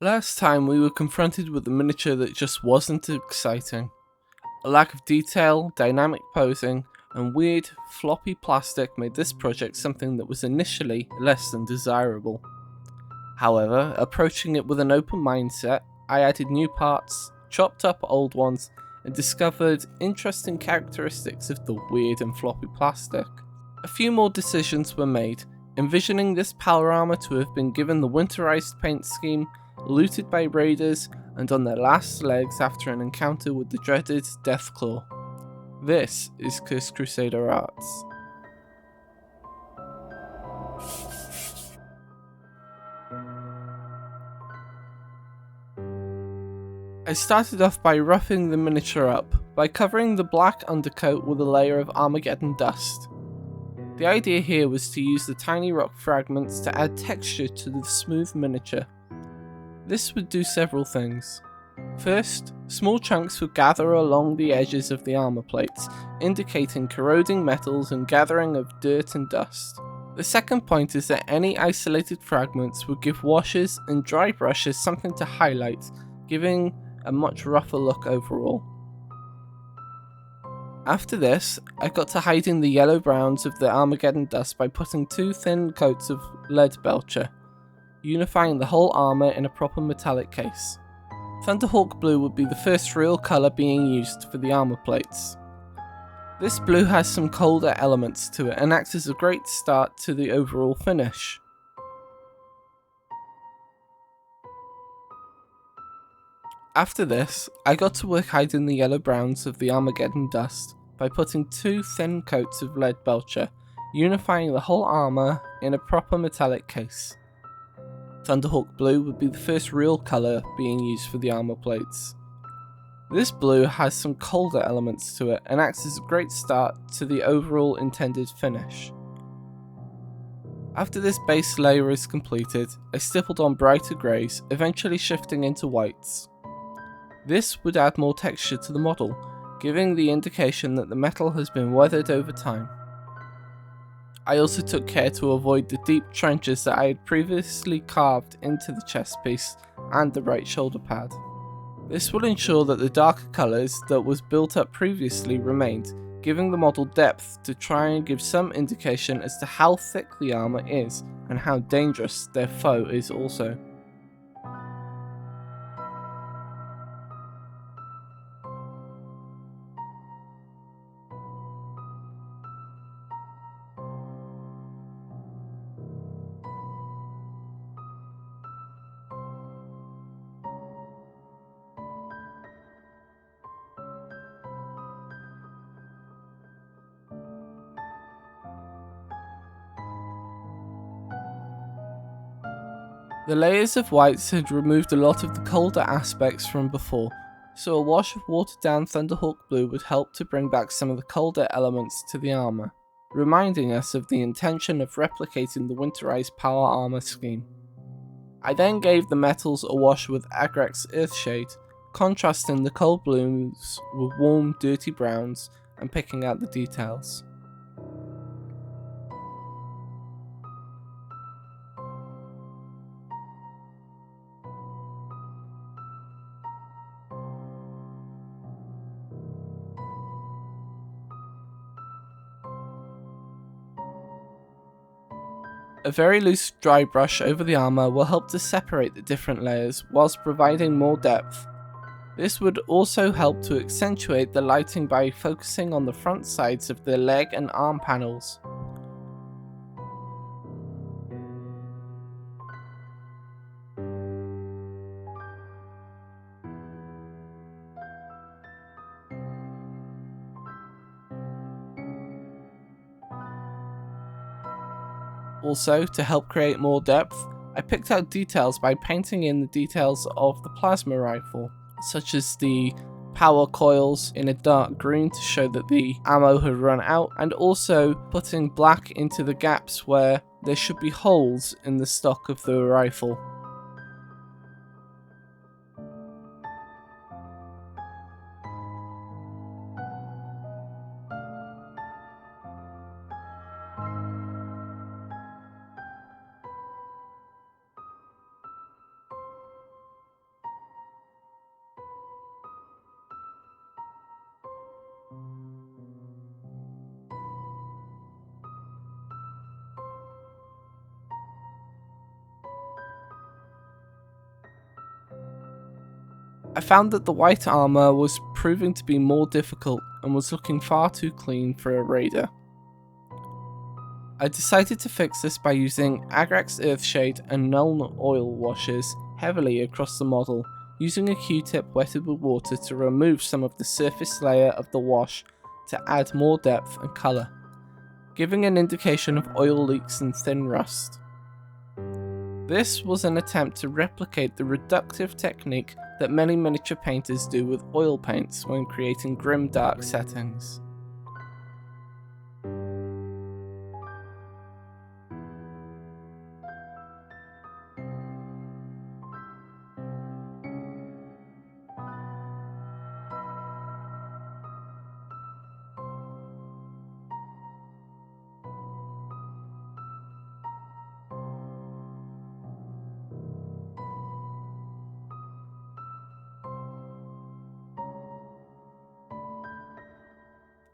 Last time we were confronted with a miniature that just wasn't exciting. A lack of detail, dynamic posing, and weird, floppy plastic made this project something that was initially less than desirable. However, approaching it with an open mindset, I added new parts, chopped up old ones, and discovered interesting characteristics of the weird and floppy plastic. A few more decisions were made, envisioning this power armor to have been given the winterized paint scheme, looted by raiders, and on their last legs after an encounter with the dreaded Deathclaw. This is Cursed Crusader Arts. I started off by roughing the miniature up, by covering the black undercoat with a layer of Armageddon dust. The idea here was to use the tiny rock fragments to add texture to the smooth miniature. This would do several things. First, small chunks would gather along the edges of the armor plates, indicating corroding metals and gathering of dirt and dust. The second point is that any isolated fragments would give washes and dry brushes something to highlight, giving a much rougher look overall. After this, I got to hiding the yellow browns of the Armageddon dust by putting 2 thin coats of lead belcher, unifying the whole armor in a proper metallic case. Thunderhawk blue would be the first real colour being used for the armor plates. This blue has some colder elements to it and acts as a great start to the overall finish. After this, I got to work hiding the yellow browns of the Armageddon dust by putting 2 thin coats of lead belcher, unifying the whole armor in a proper metallic case. Thunderhawk blue would be the first real colour being used for the armor plates. This blue has some colder elements to it and acts as a great start to the overall intended finish. After this base layer is completed, I stippled on brighter greys, eventually shifting into whites. This would add more texture to the model, giving the indication that the metal has been weathered over time. I also took care to avoid the deep trenches that I had previously carved into the chest piece and the right shoulder pad. This will ensure that the darker colours that was built up previously remained, giving the model depth to try and give some indication as to how thick the armour is and how dangerous their foe is also. The layers of whites had removed a lot of the colder aspects from before, so a wash of watered down Thunderhawk blue would help to bring back some of the colder elements to the armour, reminding us of the intention of replicating the winterized power armour scheme. I then gave the metals a wash with Agrex's Earthshade, contrasting the cold blues with warm, dirty browns and picking out the details. A very loose dry brush over the armour will help to separate the different layers whilst providing more depth. This would also help to accentuate the lighting by focusing on the front sides of the leg and arm panels. Also, to help create more depth, I picked out details by painting in the details of the plasma rifle, such as the power coils in a dark green to show that the ammo had run out, and also putting black into the gaps where there should be holes in the stock of the rifle. I found that the white armour was proving to be more difficult and was looking far too clean for a raider. I decided to fix this by using Agrax Earthshade and Nuln oil washes heavily across the model, using a Q-tip wetted with water to remove some of the surface layer of the wash to add more depth and colour, giving an indication of oil leaks and thin rust. This was an attempt to replicate the reductive technique that many miniature painters do with oil paints when creating grim dark settings.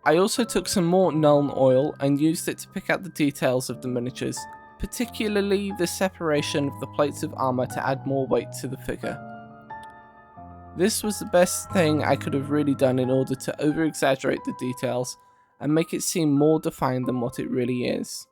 I also took some more Nuln oil and used it to pick out the details of the miniatures, particularly the separation of the plates of armour to add more weight to the figure. This was the best thing I could have really done in order to over-exaggerate the details and make it seem more defined than what it really is.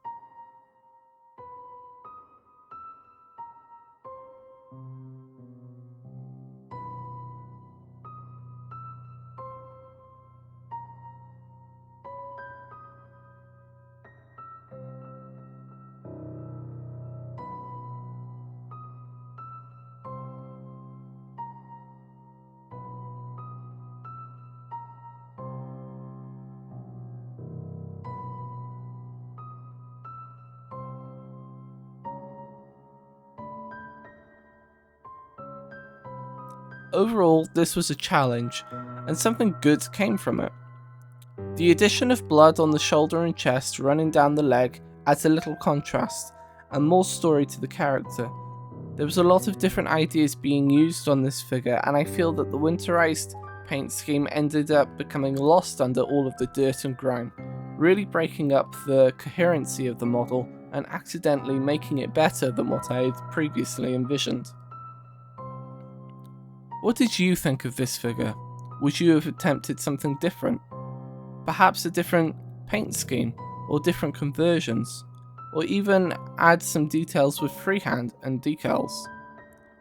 Overall, this was a challenge, and something good came from it. The addition of blood on the shoulder and chest running down the leg adds a little contrast and more story to the character. There was a lot of different ideas being used on this figure, and I feel that the winterized paint scheme ended up becoming lost under all of the dirt and grime, really breaking up the coherency of the model and accidentally making it better than what I had previously envisioned. What did you think of this figure? Would you have attempted something different? Perhaps a different paint scheme, or different conversions, or even add some details with freehand and decals?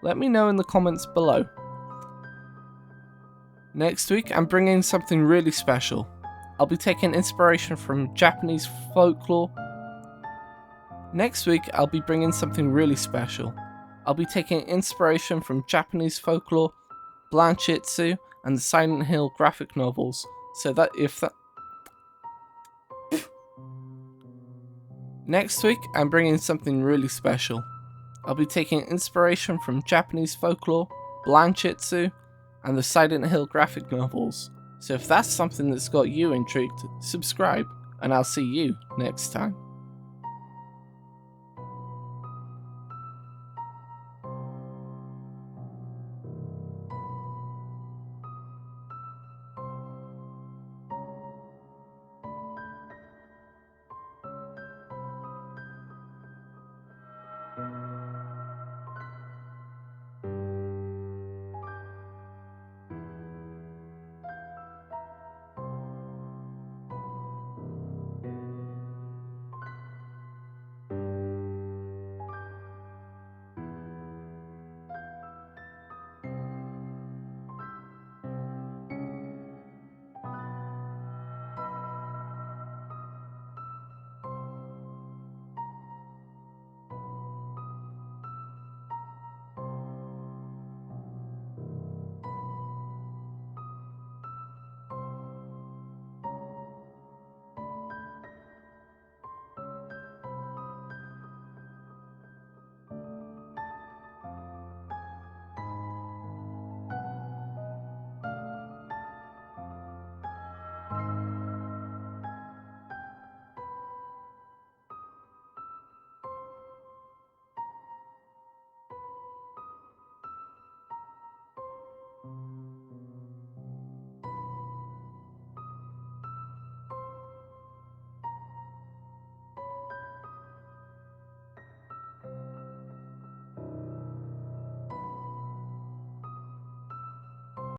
Let me know in the comments below. Next week I'm bringing something really special. I'll be taking inspiration from Japanese folklore. Next week I'll be bringing something really special. I'll be taking inspiration from Japanese folklore, Blanchitsu, and the Silent Hill graphic novels, Next week, I'm bringing something really special. I'll be taking inspiration from Japanese folklore, Blanchitsu, and the Silent Hill graphic novels. So if that's something that's got you intrigued, subscribe, and I'll see you next time.